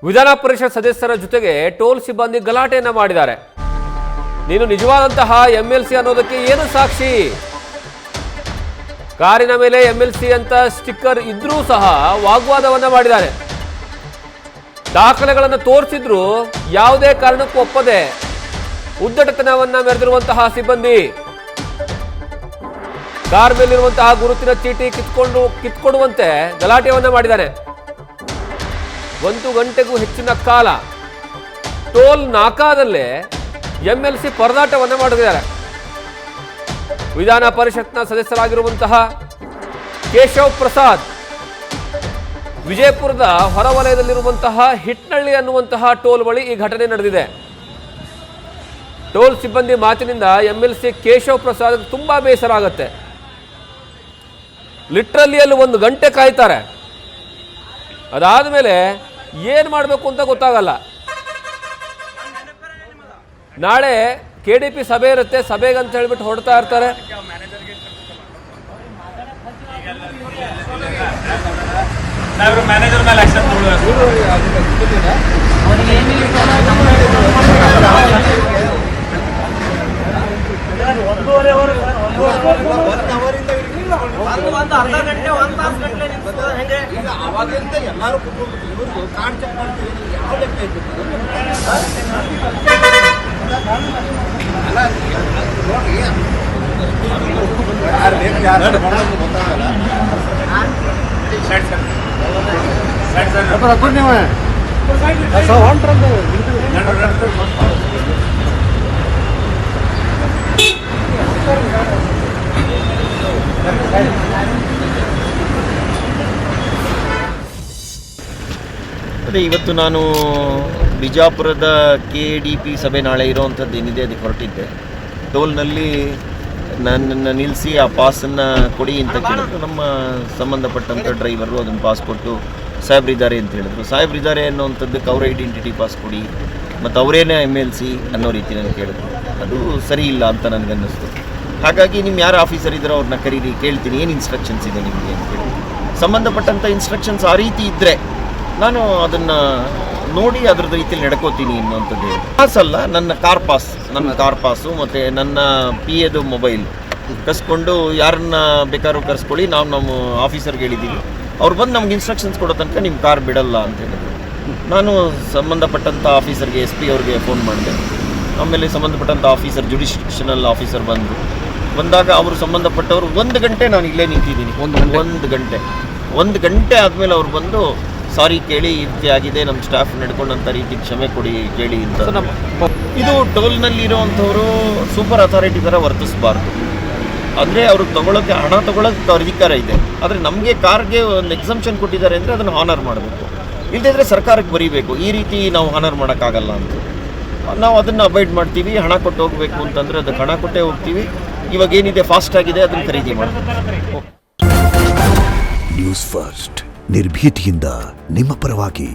ವಿಧಾನ ಪರಿಷತ್ ಸದಸ್ಯರ ಜೊತೆಗೆ ಟೋಲ್ ಸಿಬ್ಬಂದಿ ಗಲಾಟೆಯನ್ನ ಮಾಡಿದ್ದಾರೆ. ನೀನು ನಿಜವಾದಂತಹ ಎಂಎಲ್ಸಿ ಅನ್ನೋದಕ್ಕೆ ಏನು ಸಾಕ್ಷಿ? ಕಾರಿನ ಮೇಲೆ ಎಂಎಲ್ಸಿ ಅಂತ ಸ್ಟಿಕ್ಕರ್ ಇದ್ರೂ ಸಹ ವಾಗ್ವಾದವನ್ನ ಮಾಡಿದ್ದಾರೆ. ದಾಖಲೆಗಳನ್ನು ತೋರಿಸಿದ್ರು ಯಾವುದೇ ಕಾರಣಕ್ಕೂ ಒಪ್ಪದೆ ಉದ್ದಟತನವನ್ನ ಮೆರೆದಿರುವಂತಹ ಸಿಬ್ಬಂದಿ ಕಾರ್ ಮೇಲಿರುವಂತಹ ಗುರುತಿನ ಚೀಟಿ ಕಿತ್ಕೊಡುವಂತೆ ಗಲಾಟೆಯನ್ನ ಮಾಡಿದ್ದಾರೆ. 1 ಗಂಟೆಗೂ ಹೆಚ್ಚಿನ ಕಾಲ ಟೋಲ್ ನಾಕಾದಲ್ಲೇ ಎಂಎಲ್ಸಿ ಪರದಾಟವನ್ನ ಮಾಡಿದ್ದಾರೆ. ವಿಧಾನ ಪರಿಷತ್ನ ಸದಸ್ಯರಾಗಿರುವಂತಹ ಕೇಶವ್ ಪ್ರಸಾದ್ ವಿಜಯಪುರದ ಹೊರವಲಯದಲ್ಲಿರುವಂತಹ ಹಿಟ್ನಳ್ಳಿ ಅನ್ನುವಂತಹ ಟೋಲ್ ಬಳಿ ಈ ಘಟನೆ ನಡೆದಿದೆ. ಟೋಲ್ ಸಿಬ್ಬಂದಿ ಮಾತಿನಿಂದ ಎಂಎಲ್ಸಿ ಕೇಶವ್ ಪ್ರಸಾದ್ ತುಂಬಾ ಬೇಸರ ಆಗುತ್ತೆ. ಲಿಟ್ರಲಿ ಅಲ್ಲಿ 1 ಗಂಟೆ ಕಾಯ್ತಾರೆ. ಅದಾದ ಮೇಲೆ ಏನು ಮಾಡಬೇಕು ಅಂತ ಗೊತ್ತಾಗಲ್ಲ. ನಾಳೆ KDP ಸಭೆ ಇರುತ್ತೆ, ಸಭೆಗೆ ಅಂತ ಹೇಳ್ಬಿಟ್ಟು ಹೊರಡ್ತಾ ಇರ್ತಾರೆ. ಮ್ಯಾನೇಜರ್ ಮೇಲೆ ಆಕ್ಷನ್ ಅರ್ಧ ಗಂಟೆ 1 ತಾಸು ಗಂಟೆ ಹೆಂಗೆ ಅವಾಗಿಂದ ಎಲ್ಲರೂ ಇವರು ಕಾರ್ಡ್ ಚೆಕ್ ಮಾಡ್ತೀವಿ. ಯಾವ ಲೆಕ್ಕ ಇತ್ತು ಅದೇ ಇವತ್ತು ನಾನು ಬಿಜಾಪುರದ KDP ಸಭೆ ನಾಳೆ ಇರೋವಂಥದ್ದು ಏನಿದೆ ಅದಕ್ಕೆ ಹೊರಟಿದ್ದೆ. ಟೋಲ್ನಲ್ಲಿ ನನ್ನನ್ನು ನಿಲ್ಲಿಸಿ ಆ ಪಾಸನ್ನು ಕೊಡಿ ಅಂತ ಕೇಳಿದ್ರು. ನಮ್ಮ ಸಂಬಂಧಪಟ್ಟಂಥ ಡ್ರೈವರು ಅದನ್ನು ಪಾಸ್ ಕೊಟ್ಟು ಸಾಹೇಬ್ರಿದ್ದಾರೆ ಅಂತ ಹೇಳಿದ್ರು. ಸಾಹೇಬ್ರಿದ್ದಾರೆ ಅನ್ನೋವಂಥದ್ದಕ್ಕೆ ಅವರ ಐಡೆಂಟಿಟಿ ಪಾಸ್ ಕೊಡಿ ಮತ್ತು ಅವರೇನೇ MLC ಅನ್ನೋ ರೀತಿ ನನಗೆ ಕೇಳಿದ್ರು. ಅದು ಸರಿ ಇಲ್ಲ ಅಂತ ನನಗನ್ನಿಸ್ತು. ಹಾಗಾಗಿ ನಿಮ್ಮ ಯಾರು ಆಫೀಸರ್ ಇದ್ದಾರೋ ಅವ್ರನ್ನ ಕರೀರಿ, ಕೇಳ್ತೀನಿ ಏನು ಇನ್ಸ್ಟ್ರಕ್ಷನ್ಸ್ ಇದೆ ನಿಮಗೆ ಅಂತ ಹೇಳಿ. ಸಂಬಂಧಪಟ್ಟಂಥ ಇನ್ಸ್ಟ್ರಕ್ಷನ್ಸ್ ಆ ರೀತಿ ಇದ್ದರೆ ನಾನು ಅದನ್ನು ನೋಡಿ ಅದ್ರದ್ದು ರೀತಿಯಲ್ಲಿ ನಡ್ಕೋತೀನಿ ಅನ್ನೋಂಥದ್ದು. ಪಾಸ್ ಅಲ್ಲ, ನನ್ನ ಕಾರ್ ಪಾಸು ಮತ್ತು ನನ್ನ PAದು ಮೊಬೈಲ್ ಕಸ್ಕೊಂಡು ಯಾರನ್ನ ಬೇಕಾದ್ರೂ ಕರೆಸ್ಕೊಳ್ಳಿ, ನಾವು ನಮ್ಮ ಆಫೀಸರ್ಗೆ ಹೇಳಿದ್ದೀವಿ, ಅವ್ರು ಬಂದು ನಮ್ಗೆ ಇನ್ಸ್ಟ್ರಕ್ಷನ್ಸ್ ಕೊಡೋ ತನಕ ನಿಮ್ಮ ಕಾರ್ ಬಿಡಲ್ಲ ಅಂತ ಹೇಳಿದ್ರು. ನಾನು ಸಂಬಂಧಪಟ್ಟಂಥ ಆಫೀಸರ್ಗೆ SP ಅವ್ರಿಗೆ ಫೋನ್ ಮಾಡಿದೆ. ಆಮೇಲೆ ಸಂಬಂಧಪಟ್ಟಂಥ ಆಫೀಸರ್ ಜುಡಿಷನಲ್ ಆಫೀಸರ್ ಬಂದಾಗ ಅವರು ಸಂಬಂಧಪಟ್ಟವರು 1 ಗಂಟೆ ನಾನು ಇಲ್ಲೇ ನಿಂತಿದ್ದೀನಿ. 1 ಗಂಟೆ ಆದಮೇಲೆ ಅವ್ರು ಬಂದು ಸಾರಿ ಕೇಳಿ ಈ ರೀತಿ ಆಗಿದೆ, ನಮ್ಮ ಸ್ಟಾಫ್ ನಡ್ಕೊಂಡಂಥ ರೀತಿ ಕ್ಷಮೆ ಕೊಡಿ ಕೇಳಿ ಅಂತ. ಇದು ಟೋಲ್ನಲ್ಲಿ ಇರೋವಂಥವರು ಸೂಪರ್ ಅಥಾರಿಟಿ ಥರ ವರ್ತಿಸಬಾರ್ದು. ಅಂದರೆ ಅವ್ರಿಗೆ ಹಣ ತೊಗೊಳಕ್ಕೆ ಅಧಿಕಾರ ಇದೆ. ಆದರೆ ನಮಗೆ ಕಾರ್ಗೆ ಒಂದು ಎಕ್ಸಂಪ್ಷನ್ ಕೊಟ್ಟಿದ್ದಾರೆ ಅಂದರೆ ಅದನ್ನು ಹಾನರ್ ಮಾಡಬೇಕು. ಇಲ್ಲದಿದ್ದರೆ ಸರ್ಕಾರಕ್ಕೆ ಬರೀಬೇಕು, ಈ ರೀತಿ ನಾವು ಹಾನರ್ ಮಾಡೋಕ್ಕಾಗಲ್ಲ ಅಂತ. ನಾವು ಅದನ್ನು ಅವಾಯ್ಡ್ ಮಾಡ್ತೀವಿ. ಹಣ ಕೊಟ್ಟು ಹೋಗಬೇಕು ಅಂತಂದರೆ ಅದಕ್ಕೆ ಹಣ ಕೊಟ್ಟೇ ಹೋಗ್ತೀವಿ. ಇವಾಗ ಏನಿದೆ ಫಾಸ್ಟ್ ಆಗಿದೆ ಅದನ್ನು ಖರೀದಿ ಮಾಡ್ತೀವಿ. ನ್ಯೂಸ್ ಫಸ್ಟ್ ನಿರ್ಭೀತಿಯಿಂದ ನಿಮ್ಮ ಪರವಾಗಿ.